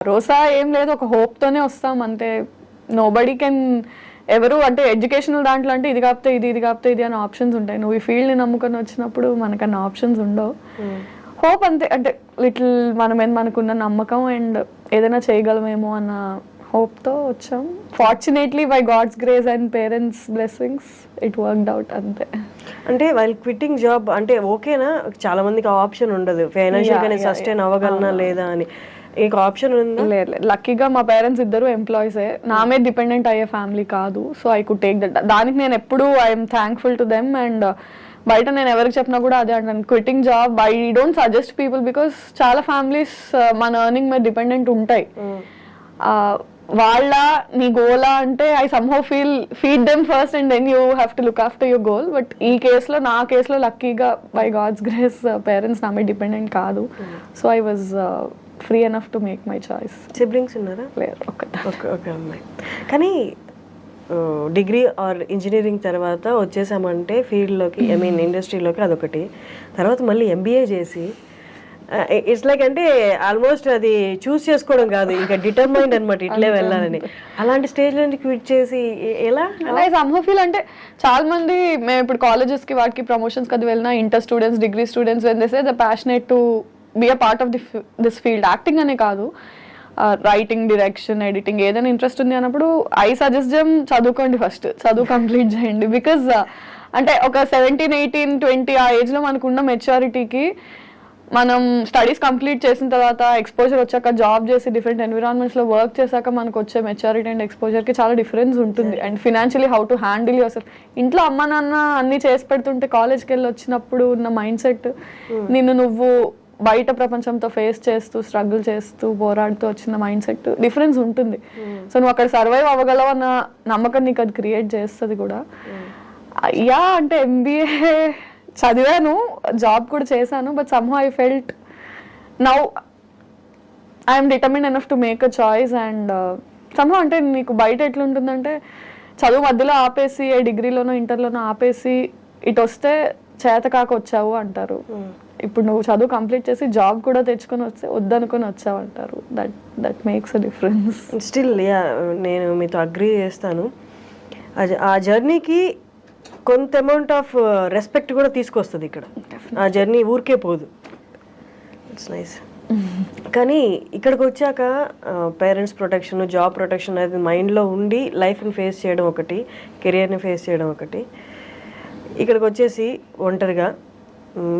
భరోసా ఏం లేదు, ఒక హోప్ తోనే వస్తాం అంతే. నోబడీ కెన్ ఎవరు అంటే ఎడ్యుకేషనల్ దాంట్లో అంటే ఇది కాకపోతే ఇది, ఇది కాకపోతే ఇది అని ఆప్షన్స్ ఉంటాయి. నువ్వు ఈ ఫీల్డ్ని నమ్ముకొని వచ్చినప్పుడు మనకన్నా ఆప్షన్స్ ఉండవు. హోప్ అంతే, అంటే లిటిల్ మన మీద మనకున్న నమ్మకం అండ్ ఏదైనా చేయగలమేమో అన్న హోప్తో వచ్చాం. Fortunately by God's grace and parents blessings it worked out అంతే. అంటే వాళ్ళు క్విట్టింగ్ జాబ్ అంటే ఓకేనా? చాలా మందికి ఆప్షన్ ఉండదు, ఫైనాన్షియల్ గానే సస్టైన్ అవ్వగలనా లేదా అని. మీకు ఆప్షన్ ఉందా? లేదు, లక్కీగా మా పేరెంట్స్ ఇద్దరు ఎంప్లాయీసే, నా మీద డిపెండెంట్ అయ్యే ఫ్యామిలీ కాదు. So I could take that. దానికి నేను ఎప్పుడు I'm thankful to them. And బయట నేను ఎవరికి చెప్పినా కూడా అదే అంటాను, quitting job I don't suggest people because చాలా ఫ్యామిలీస్ మన ఎర్నింగ్ మీద డిపెండెంట్ ఉంటాయి. వాళ్ళ నీ గోలా అంటే I somehow feed them first and then you have to look after your goal. But ఈ కేసులో నా కేసులో లక్కీగా బై గాడ్స్ గ్రేస్ పేరెంట్స్ నా మీద డిపెండెంట్ కాదు. So I was free enough to make my choice. Siblings ఉన్నారా? లేరు, ఒక అమ్మాయి. కానీ డిగ్రీ ఆర్ ఇంజనీరింగ్ తర్వాత వచ్చేసామంటే ఫీల్డ్లోకి, ఐ మీన్ ఇండస్ట్రీలోకి, అదొకటి. తర్వాత మళ్ళీ ఎంబీఏ చేసి ఇట్స్ లైక్ అంటే ఆల్మోస్ట్ అది చూస్ చేసుకోవడం కాదు, ఇంకా డిటర్మైండ్ అనమాట ఇట్లే వెళ్ళాలని. అలాంటి స్టేజ్ నుంచి క్విట్ చేసి ఎలా సమ్హౌ ఫీల్ అంటే చాలా మంది మేము ఇప్పుడు కాలేజెస్కి వాటికి ప్రమోషన్స్కి అది వెళ్ళినా inter students, degree students when they say the passionate to be a part of this field. Acting అనే కాదు, రైటింగ్, డైరెక్షన్, ఎడిటింగ్ ఏదైనా ఇంట్రెస్ట్ ఉంది అన్నప్పుడు ఐ సజెస్ట్ దెమ్ చదువుకోండి, ఫస్ట్ చదువు కంప్లీట్ చేయండి. బికాజ్ అంటే ఒక 17, 18, 20 ఆ ఏజ్లో మనకున్న మెచ్యూరిటీకి మనం స్టడీస్ కంప్లీట్ చేసిన తర్వాత ఎక్స్పోజర్ వచ్చాక జాబ్ చేసి డిఫరెంట్ ఎన్విరాన్మెంట్స్లో వర్క్ చేశాక మనకు వచ్చే మెచ్యూరిటీ అండ్ ఎక్స్పోజర్కి చాలా డిఫరెన్స్ ఉంటుంది. And financially how to handle your self. ఇంట్లో అమ్మ నాన్న అన్నీ చేసి పెడుతుంటే కాలేజ్కి వెళ్ళి వచ్చినప్పుడు ఉన్న మైండ్ సెట్, నువ్వు బయట ప్రపంచంతో ఫేస్ చేస్తూ స్ట్రగుల్ చేస్తూ పోరాడుతూ వచ్చిన మైండ్ సెట్ డిఫరెన్స్ ఉంటుంది. సో నువ్వు అక్కడ సర్వైవ్ అవ్వగలవు అన్న నమ్మకం నీకు అది క్రియేట్ చేస్తుంది కూడా. యా అంటే ఎంబీఏ చదివాను, జాబ్ కూడా చేశాను, but somehow I felt now I'm determined enough to make a choice. And somehow అంటే నీకు బయట ఎట్లుంటుందంటే చదువు మధ్యలో ఆపేసి డిగ్రీలోనో ఇంటర్లోనో ఆపేసి ఇటు వస్తే చేతకాక వచ్చావు అంటారు. ఇప్పుడు నువ్వు చదువు కంప్లీట్ చేసి జాబ్ కూడా తెచ్చుకొని వస్తే వద్దనుకొని వచ్చావు అంటారు. That makes a difference. Still నేను మీతో అగ్రీ చేస్తాను. ఆ జర్నీకి కొంత అమౌంట్ ఆఫ్ రెస్పెక్ట్ కూడా తీసుకొస్తుంది ఇక్కడ. ఆ జర్నీ ఊరికే పోదు. It's nice. కానీ ఇక్కడికి వచ్చాక పేరెంట్స్ ప్రొటెక్షన్, జాబ్ ప్రొటెక్షన్ అనేది మైండ్లో ఉండి లైఫ్ని ఫేస్ చేయడం ఒకటి, కెరియర్ని ఫేస్ చేయడం ఒకటి. ఇక్కడికి వచ్చేసి ఒంటరిగా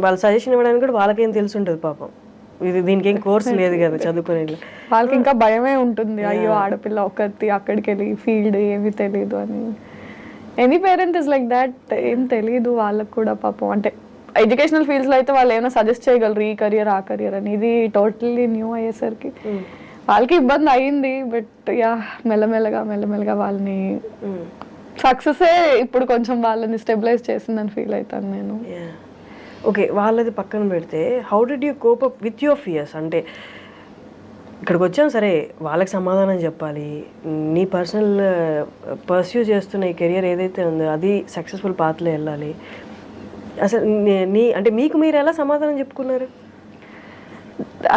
వాళ్ళ సజెషన్ ఇవ్వడానికి కూడా వాళ్ళకేం తెలిసి ఉంటుంది పాపం. ఇది దీనికి ఏం కోర్స్ లేదు కదా చదువుకునే వాళ్ళకి. ఇంకా భయమే ఉంటుంది, అయ్యో ఆడపిల్ల ఒకటి అక్కడికి వెళ్ళి ఫీల్డ్ ఏమీ తెలియదు అని. Any parent is like that. ఏం తెలియదు వాళ్ళకు కూడా పాపం. అంటే ఎడ్యుకేషనల్ ఫీల్డ్స్లో అయితే వాళ్ళు ఏమైనా సజెస్ట్ చేయగలరు, ఈ కెరియర్ ఆ కెరియర్ అని. ఇది టోటల్లీ న్యూ అయ్యేసరికి వాళ్ళకి ఇబ్బంది అయింది. బట్ యా మెల్లమెల్లగా వాళ్ళని సక్సెసే ఇప్పుడు కొంచెం వాళ్ళని స్టెబిలైజ్ చేసిందని ఫీల్ అవుతాను నేను. ఓకే, వాళ్ళది పక్కన పెడితే how did you cope up with your fears? అంటే ఇక్కడికి వచ్చాం సరే, వాళ్ళకి సమాధానం చెప్పాలి, నీ పర్సనల్ పర్స్యూ చేస్తున్న ఈ కెరియర్ ఏదైతే ఉందో అది సక్సెస్ఫుల్ పాత్లో వెళ్ళాలి. అసలు అంటే మీకు మీరు ఎలా సమాధానం చెప్పుకున్నారు?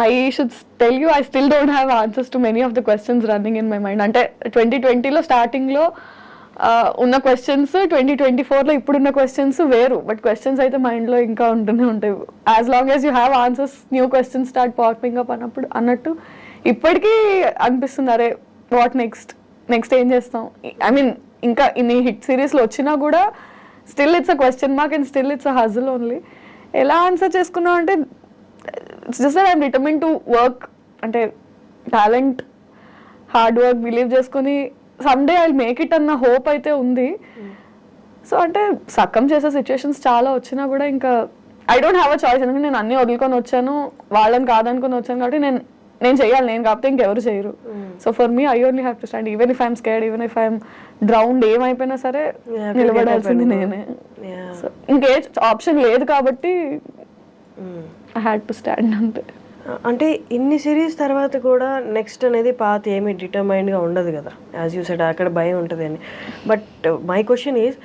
I should tell you, I still don't have answers to many of the questions running in my mind. అంటే 2020లో స్టార్టింగ్లో ఉన్న క్వశ్చన్స్ 2024లో ఇప్పుడున్న క్వశ్చన్స్ వేరు. బట్ క్వశ్చన్స్ అయితే మైండ్లో ఇంకా ఉంటూనే ఉంటాయి. As long as you have answers, new questions start popping up అన్నట్టు ఇప్పటికీ అనిపిస్తుంది, అరే వాట్ నెక్స్ట్ ఏం చేస్తాం. ఐ మీన్ ఇంకా ఇన్ని హిట్ సిరీస్లో వచ్చినా కూడా still it's a question mark and still it's a హజిల్ only. ఎలా ఆన్సర్ చేసుకున్నాం అంటే it's just that I'm determined to work. అంటే టాలెంట్, హార్డ్ వర్క్ బిలీవ్ చేసుకుని సమ్డే ఐ మేక్ ఇట్ అన్న హోప్ అయితే ఉంది. సో అంటే సక్కం చేసే సిచ్యువేషన్స్ చాలా వచ్చినా కూడా ఇంకా I don't have a choice. ఎందుకంటే నేను అన్నీ వదులుకొని వచ్చాను, వాళ్ళని కాదనుకొని వచ్చాను కాబట్టి నేను చేయాలి. నేను కాకపోతే ఇంకెవరు చేయరు. So for me I only have to stand. Even if I'm scared, even if I'm drowned, ఏమైపోయినా సరే నిలబడాల్సింది నేనే. సో ఇంకే ఆప్షన్ లేదు కాబట్టి ఐ హ్యాడ్ టు స్టాండ్ అంతే. అంటే ఇన్ని సిరీస్ తర్వాత కూడా నెక్స్ట్ అనేది పాత ఏమి డిటర్మైన్డ్గా ఉండదు కదా, యాజ్ యూ సెడ్ అక్కడ భయం ఉంటుంది అని. బట్ మై క్వశ్చన్ ఈజ్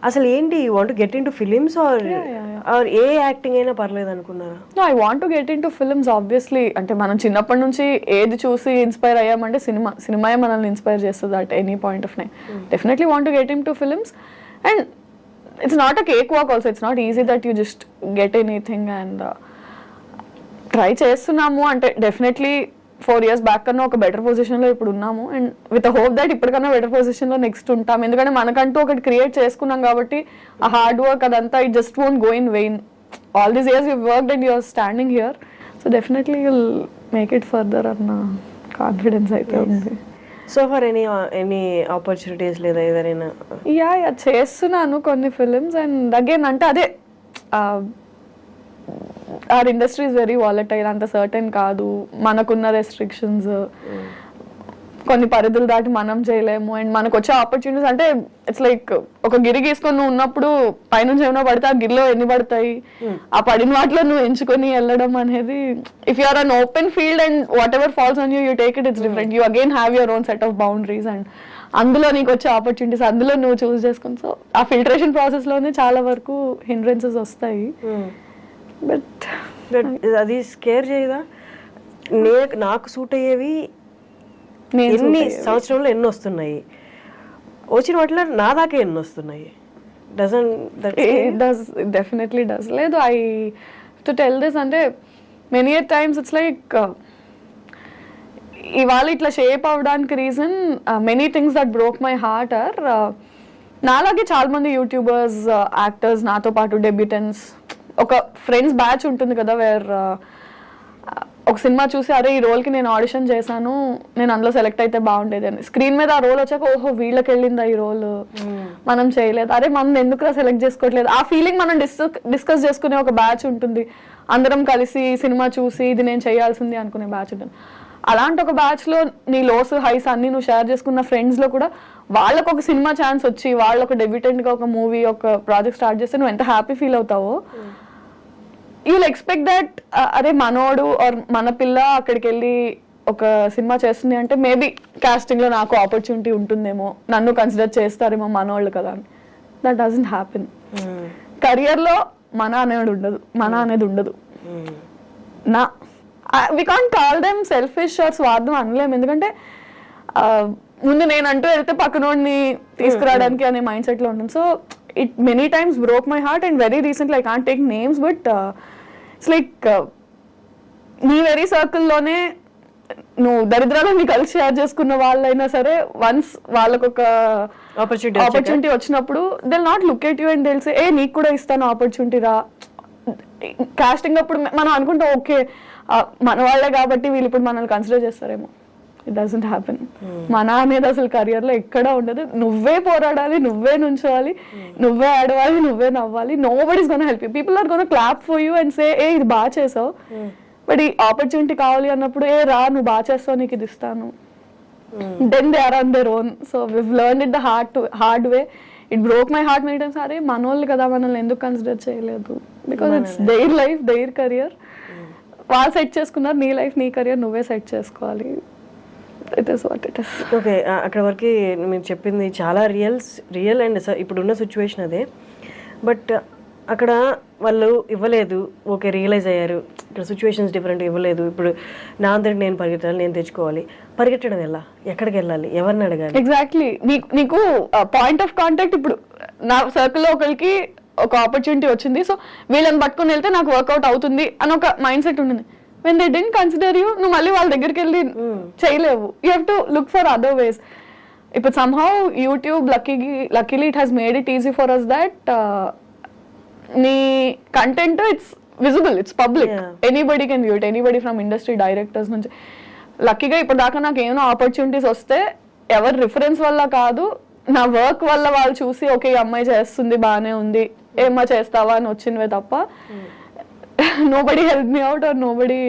అసలు ఏంటి want get into films or ఏ యాక్టింగ్ అయినా పర్లేదు అనుకున్నారా? No, I want to get into films obviously. అంటే మనం చిన్నప్పటి నుంచి ఏది చూసి ఇన్స్పైర్ అయ్యామంటే సినిమాయే మనల్ని ఇన్స్పైర్ చేస్తుంది at any point of time. Definitely want to get into films and it's not a cake walk also. It's not easy that you just get anything and try చేస్తున్నాము అంటే definitely 4 years back కన్నా ఒక better పొజిషన్లో ఇప్పుడు ఉన్నాము and with hope that ఇప్పటికన్నా better పొజిషన్లో next ఉంటాం. ఎందుకంటే మనకంటూ ఒకటి క్రియేట్ చేసుకున్నాం కాబట్టి ఆ హార్డ్ వర్క్ అదంతా it just won't go in vain. All these years you worked and you're standing here, so definitely you'll make it further అన్న కాన్ఫిడెన్స్ అయితే ఉంది. సో ఫర్ ఎనీ ఆపర్చునిటీస్ లేదా ఏదైనా? యా చేస్తున్నాను కొన్ని ఫిలిమ్స్ అండ్ అగైన్ అంటే అదే our industry is very volatile, అంత సర్టెన్ కాదు, మనకున్న రెస్ట్రిక్షన్స్ కొన్ని పరిధులు దాటి మనం చేయలేము అండ్ మనకు వచ్చే ఆపర్చునిటీస్ అంటే ఇట్స్ లైక్ ఒక గిరి గీసుకొని నువ్వు ఉన్నప్పుడు పైనుంచి ఏమైనా పడితే ఆ గిరిలో ఎన్ని పడతాయి, ఆ పడిన వాటిలో నువ్వు ఎంచుకొని వెళ్ళడం అనేది if you are an open field and whatever falls on you take it, it's different. You again have your own set of boundaries and అందులో నీకు వచ్చే ఆపర్చునిటీస్ అందులో నువ్వు చూస్ చేసుకుని సో ఆ ఫిల్టరేషన్ ప్రాసెస్లోనే చాలా వరకు హిండ్రెన్సెస్ వస్తాయి. బట్ అది స్కేర్ చేయదా? నాకు సూట్ అయ్యేవి ఎన్ని సంవత్సరంలో ఎన్ని వస్తున్నాయి, వచ్చిన వాటిలో నా దాకా ఎన్ని వస్తున్నాయి? Definitely does. లేదు ఐ టు టెల్ దిస్ అంటే మెనీ టైమ్స్ ఇట్స్ లైక్ ఇవాళ ఇట్లా షేప్ అవ్వడానికి reason many things that broke my heart or నాలాగే చాలా మంది యూట్యూబర్స్ యాక్టర్స్ నాతో పాటు డెబ్యూటెంట్స్ ఒక ఫ్రెండ్స్ బ్యాచ్ ఉంటుంది కదా వేర్ ఒక సినిమా చూసి అరే ఈ రోల్కి నేను ఆడిషన్ చేశాను, నేను అందులో సెలెక్ట్ అయితే బాగుండేది అని స్క్రీన్ మీద ఆ రోల్ వచ్చాక ఓహో వీళ్ళకి వెళ్ళిందా ఈ రోల్, మనం చేయలేదు, అరే మనం ఎందుకు సెలెక్ట్ చేసుకోవట్లేదు, ఆ ఫీలింగ్ మనం డిస్కస్ చేసుకునే ఒక బ్యాచ్ ఉంటుంది. అందరం కలిసి సినిమా చూసి ఇది నేను చేయాల్సింది అనుకునే బ్యాచ్ ఉంటుంది. అలాంటి ఒక బ్యాచ్లో నీ లోస్ హైస్ అన్ని నువ్వు షేర్ చేసుకున్న ఫ్రెండ్స్లో కూడా వాళ్ళకు ఒక సినిమా ఛాన్స్ వచ్చి వాళ్ళు ఒక డెబ్యూటెంట్గా ఒక మూవీ ఒక ప్రాజెక్ట్ స్టార్ట్ చేస్తే నువ్వు ఎంత హ్యాపీ ఫీల్ అవుతావో, యూల్ ఎక్స్పెక్ట్ దట్ అరే మనోడు ఆర్ మన పిల్ల అక్కడికి వెళ్ళి ఒక సినిమా చేస్తుంది అంటే మేబీ కాస్టింగ్లో నాకు ఆపర్చునిటీ ఉంటుందేమో, నన్ను కన్సిడర్ చేస్తారేమో మనోళ్ళు కదా అని. That doesn't happen. కెరియర్లో మన అనేది ఉండదు. నా we can't call them selfish or స్వార్థం అనలేము, ఎందుకంటే ముందు నేను అంటూ వెళ్తే పక్కనోడిని తీసుకురావడానికి అనే మైండ్ సెట్లో ఉంటుంది. So it many times broke my heart and very recently I can't take names but it's like నీ వెరీ సర్కిల్లోనే నువ్వు దరిద్రాలని కలిసి షేర్ చేసుకున్న వాళ్ళైనా సరే వన్స్ వాళ్ళకు ఒక ఆపర్చునిటీ వచ్చినప్పుడు they will not look at you and they will say ఏ నీకు కూడా ఇస్తాను ఆపర్చునిటీ రా. కాస్టింగ్ అప్పుడు మనం అనుకుంటాం ఓకే మన వాళ్ళే కాబట్టి వీళ్ళు ఇప్పుడు మనల్ని కన్సిడర్ చేస్తారేమో. It doesn't happen. మన అనేది అసలు కెరియర్లో ఎక్కడా ఉండదు. నువ్వే పోరాడాలి, నువ్వే నుంచోవాలి, నువ్వే ఆడవాలి, నువ్వే నవ్వాలి. Nobody is gonna help you. People are gonna clap for you and say ఏ ఇది బాగా చేసావు, బట్ ఈ ఆపర్చునిటీ కావాలి అన్నప్పుడు ఏ రా నువ్వు బాగా చేస్తావు నీకు ఇది ఇస్తాను. Then they are on their own. So we've learned it the hard way. It broke my heart many times. అరే మనోళ్ళు కదా మనల్ని ఎందుకు కన్సిడర్ చేయలేదు, because it's their life their career. వాళ్ళు సెట్ చేసుకున్నారు, నీ లైఫ్ నీ కెరియర్ నువ్వే సెట్ చేసుకోవాలి. It is what it is. Okay, అక్కడ వరకు మీరు చెప్పింది చాలా రియల్ అండ్ ఇప్పుడున్న సిచ్యువేషన్ అదే. బట్ అక్కడ వాళ్ళు ఇవ్వలేదు, ఓకే రియలైజ్ అయ్యారు ఇక్కడ సిచ్యువేషన్స్ డిఫరెంట్, ఇవ్వలేదు, ఇప్పుడు నా అంతటి నేను పరిగెత్తాలి, నేను తెచ్చుకోవాలి. పరిగెట్టడం ఎలా, ఎక్కడికి వెళ్ళాలి, ఎవరిని అడగాలి? ఎగ్జాక్ట్లీ. నీకు పాయింట్ ఆఫ్ కాంటాక్ట్ ఇప్పుడు నా సర్కిల్లో ఒకరికి ఒక ఆపర్చునిటీ వచ్చింది, సో వీళ్ళని పట్టుకుని వెళ్తే నాకు వర్కౌట్ అవుతుంది అని ఒక మైండ్ సెట్ ఉంటుంది. when they didn't consider you, నువ్వు మళ్ళీ వాళ్ళ దగ్గరికి వెళ్ళి చేయలేవు. You have to look for other ways. ఇప్పుడు somehow YouTube luckily it has made it easy for us that నీ content it's visible, it's public, anybody can view it, anybody from industry directors నుంచి. లక్కీగా ఇప్పుడు దాకా నాకు ఏమైనా opportunities వస్తే ఎవరి రిఫరెన్స్ వల్ల కాదు, నా వర్క్ వల్ల వాళ్ళు చూసి ఓకే ఈ అమ్మాయి చేస్తుంది బాగానే ఉంది ఏమ్మా చేస్తావా అని వచ్చినవే తప్ప nobody helped me out or nobody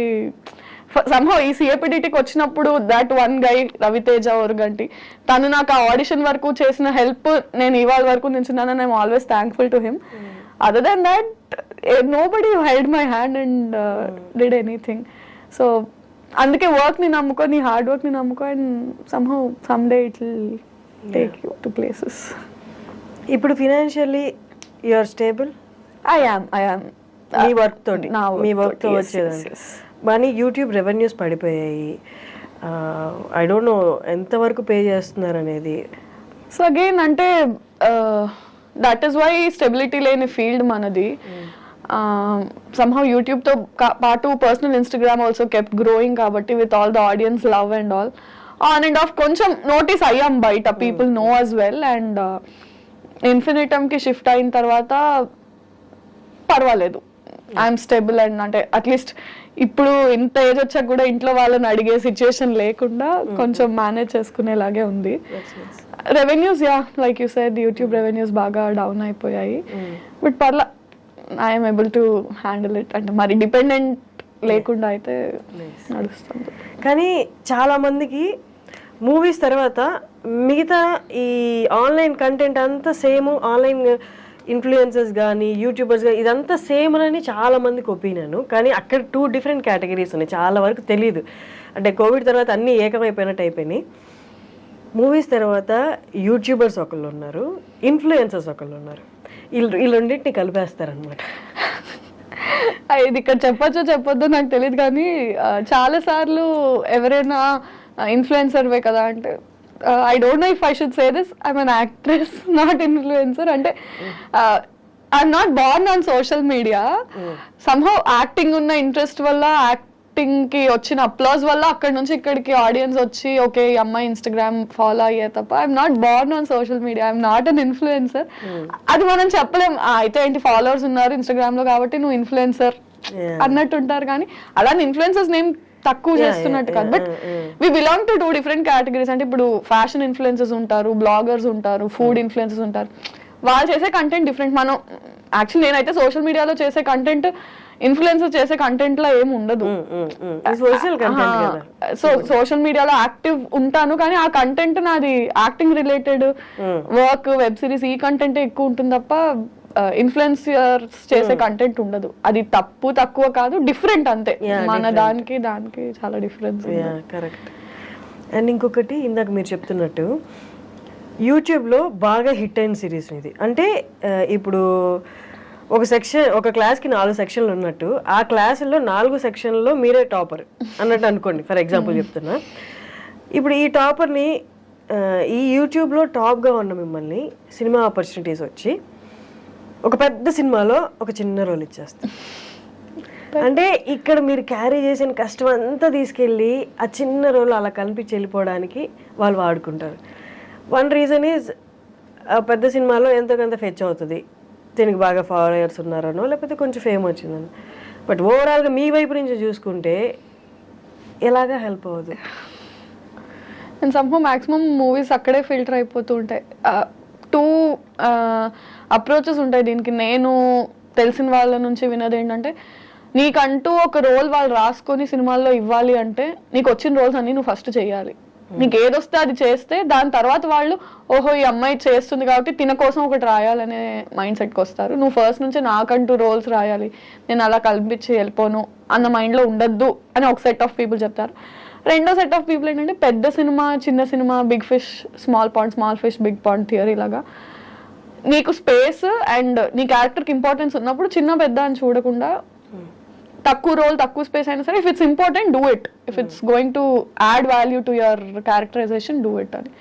somehow ఈ సిఏపిడిటీకి వచ్చినప్పుడు that one guy Raviteja Organti తను నాకు ఆ ఆడిషన్ వరకు చేసిన హెల్ప్ నేను ఇవాళ వరకు నిల్చున్నాను. I'm always thankful to him. Other than that nobody held my hand and did anything. So అందుకే వర్క్ ని నమ్ముకో, నీ హార్డ్ వర్క్ ని నమ్ముకో, and somehow someday it will take you to places. ఇప్పుడు financially you are stable? I am మీ work తోటి, మీ వర్క్ తో వచ్చేదండి. కానీ యూట్యూబ్ రెవెన్యూస్ పడిపోయాయి. ఐ డోంట్ నో ఎంతవరకు పే చేస్తున్నారు అనేది. సో అగైన్ అంటే దట్ ఈస్ వై స్టెబిలిటీ లేని ఫీల్డ్ మనది. సమ్హౌ యూట్యూబ్తో పాటు personal Instagram also kept growing కాబట్టి with all the audience love and all on and off కొంచెం నోటీస్ అయ్యాం బయట, people know us well. And ఇన్ఫినిటమ్కి షిఫ్ట్ అయిన తర్వాత పర్వాలేదు, ఐఎమ్ స్టేబుల్. అండ్ అంటే అట్లీస్ట్ ఇప్పుడు ఇంత ఏజ్ వచ్చాక కూడా ఇంట్లో వాళ్ళని అడిగే సిచ్యుయేషన్ లేకుండా కొంచెం మేనేజ్ చేసుకునేలాగే ఉంది. Revenues like you said YouTube revenues బాగా డౌన్ అయిపోయాయి. బట్ పర్లా I'm able to handle it. అంటే మరి డిపెండెంట్ లేకుండా అయితే నడుస్తుంది. కానీ చాలా మందికి మూవీస్ తర్వాత మిగతా ఈ ఆన్లైన్ కంటెంట్ అంతా సేమ్, ఆన్లైన్ ఇన్ఫ్లుయెన్సర్స్ కానీ యూట్యూబర్స్ కానీ ఇదంతా సేమ్ అని చాలా మందికి ఒపీనియన్. కానీ అక్కడ 2 డిఫరెంట్ కేటగిరీస్ ఉన్నాయి, చాలా వరకు తెలియదు. అంటే కోవిడ్ తర్వాత అన్నీ ఏకమైపోయినట్టు అయిపోయినాయి. మూవీస్ తర్వాత యూట్యూబర్స్ ఒకళ్ళు ఉన్నారు, ఇన్ఫ్లుయెన్సర్స్ ఒకళ్ళు ఉన్నారు. ఈ రెండింటిని కలిపేస్తారనమాట. ఇది ఇక్కడ చెప్పొద్దో నాకు తెలియదు, కానీ చాలా సార్లు ఎవరైనా ఇన్ఫ్లుయెన్సర్వే కదా అంటే I don't know if I should say this. I'm an actress, not influencer. అంటే I'm not born on social media. Somehow acting ఉన్న ఇంట్రెస్ట్ వల్ల, యాక్టింగ్ కి వచ్చిన అప్లాజ్ వల్ల అక్కడి నుంచి ఇక్కడికి ఆడియన్స్ వచ్చి ఓకే ఈ అమ్మాయి ఇన్స్టాగ్రామ్ ఫాలో అయ్యే తప్ప I'm not Born on social media, I'm not an influencer. అది మనం చెప్పలేం. అయితే ఏంటి ఫాలోవర్స్ ఉన్నారు ఇన్స్టాగ్రామ్ లో కాబట్టి నువ్వు ఇన్ఫ్లుయెన్సర్ అన్నట్టు ఉంటారు. కానీ అలా ఇన్ఫ్లుయెన్సర్స్ నేమ్ తక్కువ చేస్తున్నట్టు కాదు. But we belong to 2 different categories. అంటే ఇప్పుడు ఫ్యాషన్ ఇన్ఫ్లుయెన్సర్స్ ఉంటారు, బ్లాగర్స్ ఉంటారు, ఫుడ్ ఇన్ఫ్లుయెన్సర్స్ ఉంటారు. వాళ్ళు చేసే కంటెంట్ డిఫరెంట్. మనం యాక్చువల్లీ నేనైతే సోషల్ మీడియాలో చేసే కంటెంట్ ఇన్ఫ్లుయెన్సర్ చేసే కంటెంట్ లో ఏమి ఉండదు. సో సోషల్ మీడియాలో యాక్టివ్ ఉంటాను, కానీ ఆ కంటెంట్ నాది acting related work, web series, ఈ కంటెంట్ ఎక్కువ ఉంటుంది తప్ప ఇన్ఫ్లుయెన్సర్స్ చేసే కంటెంట్ ఉండదు. అది తక్కువ కాదు, డిఫరెంట్ అంతే. మన దానికి చాలా డిఫరెన్స్. కరెక్ట్. అండ్ ఇంకొకటి ఇందాక మీరు చెప్తున్నట్టు యూట్యూబ్లో బాగా హిట్ అయిన సిరీస్ ఇది. అంటే ఇప్పుడు ఒక క్లాస్కి 4 సెక్షన్లు ఉన్నట్టు ఆ క్లాసుల్లో 4 సెక్షన్లలో మీరే టాపర్ అన్నట్టు అనుకోండి, ఫర్ ఎగ్జాంపుల్ చెప్తున్నా. ఇప్పుడు ఈ టాపర్ని ఈ యూట్యూబ్లో టాప్గా ఉన్న మిమ్మల్ని సినిమా ఆపర్చునిటీస్ వచ్చి ఒక పెద్ద సినిమాలో ఒక చిన్న రోల్ ఇచ్చేస్తారు. అంటే ఇక్కడ మీరు క్యారీ చేసిన కష్టం అంతా తీసుకెళ్ళి ఆ చిన్న రోల్ అలా కనిపించి వెళ్ళిపోవడానికి వాళ్ళు వాడుకుంటారు. వన్ రీజన్ ఈజ్ ఆ పెద్ద సినిమాలో ఎంతో కొంత ఫెచ్ అవుతుంది, దీనికి బాగా ఫాలోయర్స్ ఉన్నారనో లేకపోతే కొంచెం ఫేమ్ వచ్చిందని. బట్ ఓవరాల్గా మీ వైపు నుంచి చూసుకుంటే ఎలాగా హెల్ప్ అవ్వదు. అండ్ సమ్హౌ మ్యాక్సిమం మూవీస్ అక్కడే ఫిల్టర్ అయిపోతూ ఉంటాయి. 2 అప్రోచెస్ ఉంటాయి దీనికి. నేను తెలిసిన వాళ్ళ నుంచి విన్నది ఏంటంటే, నీకంటూ ఒక రోల్ వాళ్ళు రాసుకొని సినిమాల్లో ఇవ్వాలి అంటే నీకు వచ్చిన రోల్స్ అన్ని నువ్వు ఫస్ట్ చేయాలి. నీకు ఏదొస్తే అది చేస్తే దాని తర్వాత వాళ్ళు ఓహో ఈ అమ్మాయి చేస్తుంది కాబట్టి తిన కోసం ఒకటి రాయాలనే మైండ్ సెట్కి వస్తారు. నువ్వు ఫస్ట్ నుంచి నాకంటూ రోల్స్ రాయాలి, నేను అలా కల్పించి వెళ్ళిపోను అన్న మైండ్లో ఉండద్దు అని ఒక సెట్ ఆఫ్ పీపుల్ చెప్తారు. రెండో సెట్ ఆఫ్ పీపుల్ ఏంటంటే పెద్ద సినిమా, చిన్న సినిమా, big fish small pond, small fish big pond theory లాగా నీకు స్పేస్ అండ్ నీ క్యారెక్టర్కి ఇంపార్టెన్స్ ఉన్నప్పుడు చిన్న పెద్ద అని చూడకుండా తక్కువ రోల్ తక్కువ స్పేస్ అయినా సరే if it's important do it, if it's going to add value to your characterization do it అని.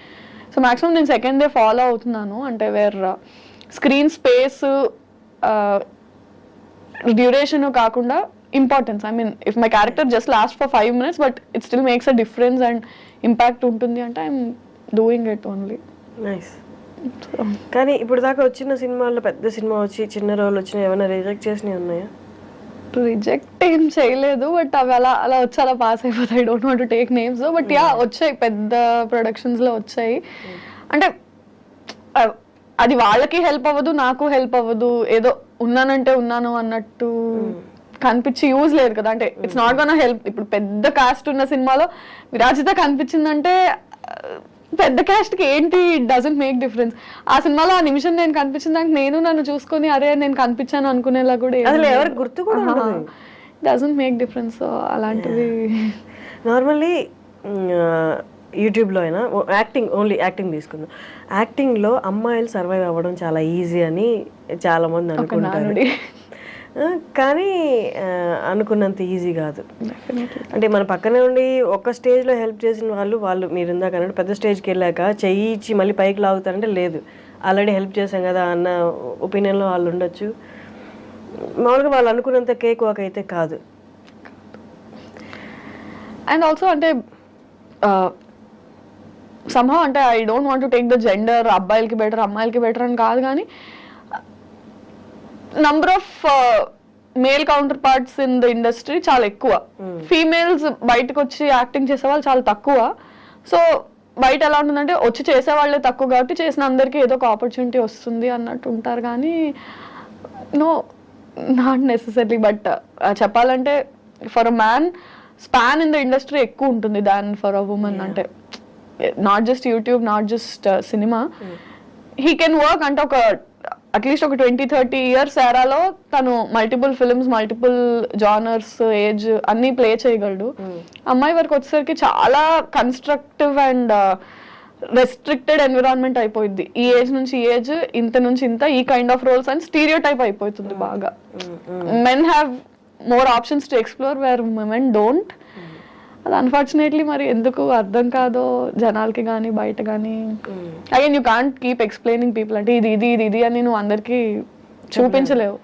సో మ్యాక్సిమం నేను సెకండ్ డే ఫాలో అవుతున్నాను. అంటే వేర్ స్క్రీన్ స్పేస్ డ్యూరేషన్ కాకుండా importance. I mean if my character just last for 5 minutes but it still makes a difference and impact ఉంటుంది అంటే I'm doing it only. Nice. కానీ ఇప్పుడు దాకా వచ్చిన సినిమాల్లో పెద్ద సినిమా వచ్చి చిన్న రోల్ వచ్చిన ఏమైనా రిజెక్ట్ చేసినవి ఉన్నాయా? రిజెక్ట్ ఏం చేయలేదు, బట్ అవి అలా వచ్చి అలా పాస్ అయిపోతాయి. I don't want to take names, but వచ్చాయి, పెద్ద ప్రొడక్షన్స్లో వచ్చాయి. అంటే అది వాళ్ళకి హెల్ప్ అవ్వదు, నాకు హెల్ప్ అవ్వదు, ఏదో ఉన్నానంటే ఉన్నాను అన్నట్టు కనిపించి యూజ్ లేదు కదా. అంటే ఇట్స్ నాట్ గోనా హెల్ప్. ఇప్పుడు పెద్ద కాస్ట్ ఉన్న సినిమాలో విరాజిత కనిపించిందంటే పెద్ద క్యాస్ట్ కి ఏంటి, ఇట్ డజంట్ మేక్ డిఫరెన్స్. ఆ సినిమాలో ఆ నిమిషం నేను కనిపించిన దానికి నేను నన్ను చూసుకొని అరే నేను కనిపించాను అనుకునేలా కూడా ఎవరికి గుర్తు కూడా డజంట్ మేక్ డిఫరెన్స్. అలాంటివి నార్మల్లీ యూట్యూబ్లో అయినా యాక్టింగ్, ఓన్లీ యాక్టింగ్ తీసుకుందాం. యాక్టింగ్లో అమ్మాయిలు సర్వైవ్ అవ్వడం చాలా ఈజీ అని చాలామంది అనుకుంటారు. కానీ అనుకున్నంత ఈజీ కాదు. అంటే మన పక్కనే ఉండి ఒక స్టేజ్లో హెల్ప్ చేసిన వాళ్ళు మీరు ఇందాక అన్నట్టు పెద్ద స్టేజ్కి వెళ్ళాక చెయ్యి ఇచ్చి మళ్ళీ పైకి లాగుతారంటే లేదు, ఆల్రెడీ హెల్ప్ చేశాం కదా అన్న ఒపీనియన్లో వాళ్ళు ఉండొచ్చు. మామూలుగా వాళ్ళు అనుకున్నంత కేక్ వాక్ అయితే కాదు. అండ్ ఆల్సో అంటే somehow అంటే I don't want to take the gender, అబ్బాయిలకి బెటర్ అమ్మాయిలకి బెటర్ అని కాదు, కానీ number of male counter parts in the industry చాలా ఎక్కువ. ఫీమేల్స్ బయటకు వచ్చి యాక్టింగ్ చేసే వాళ్ళు చాలా తక్కువ. సో బయట ఎలా ఉంటుందంటే వచ్చి చేసే వాళ్ళే తక్కువ కాబట్టి చేసిన అందరికీ ఏదో ఒక ఆపర్చునిటీ వస్తుంది అన్నట్టు ఉంటారు. కానీ నో, నాట్ నెసెసరీ. బట్ చెప్పాలంటే for a man span in the industry ఎక్కువ ఉంటుంది దాన్ ఫర్ అ ఉమెన్. అంటే not just YouTube, not just cinema, he can work అంటే ఒక అట్లీస్ట్ ఒక 20-30 years ఎరాలో తను multiple films, multiple genres, age అన్ని play చేయగలడు. అమ్మాయి వరకు వచ్చేసరికి చాలా కన్స్ట్రక్టివ్ అండ్ రెస్ట్రిక్టెడ్ ఎన్విరాన్మెంట్ అయిపోయింది. ఈ ఏజ్ నుంచి ఈ ఏజ్, ఇంత నుంచి ఇంత, ఈ కైండ్ ఆఫ్ రోల్స్ అని స్టీరియో టైప్ అయిపోతుంది బాగా. Men have more options to explore where women don't. అది అన్ఫార్చునేట్లీ మరి ఎందుకు అర్థం కాదో జనాలకి కానీ బయట కానీ. Again you can't keep explaining people అంటే ఇది ఇది ఇది ఇది అని నువ్వు అందరికీ చూపించలేవు.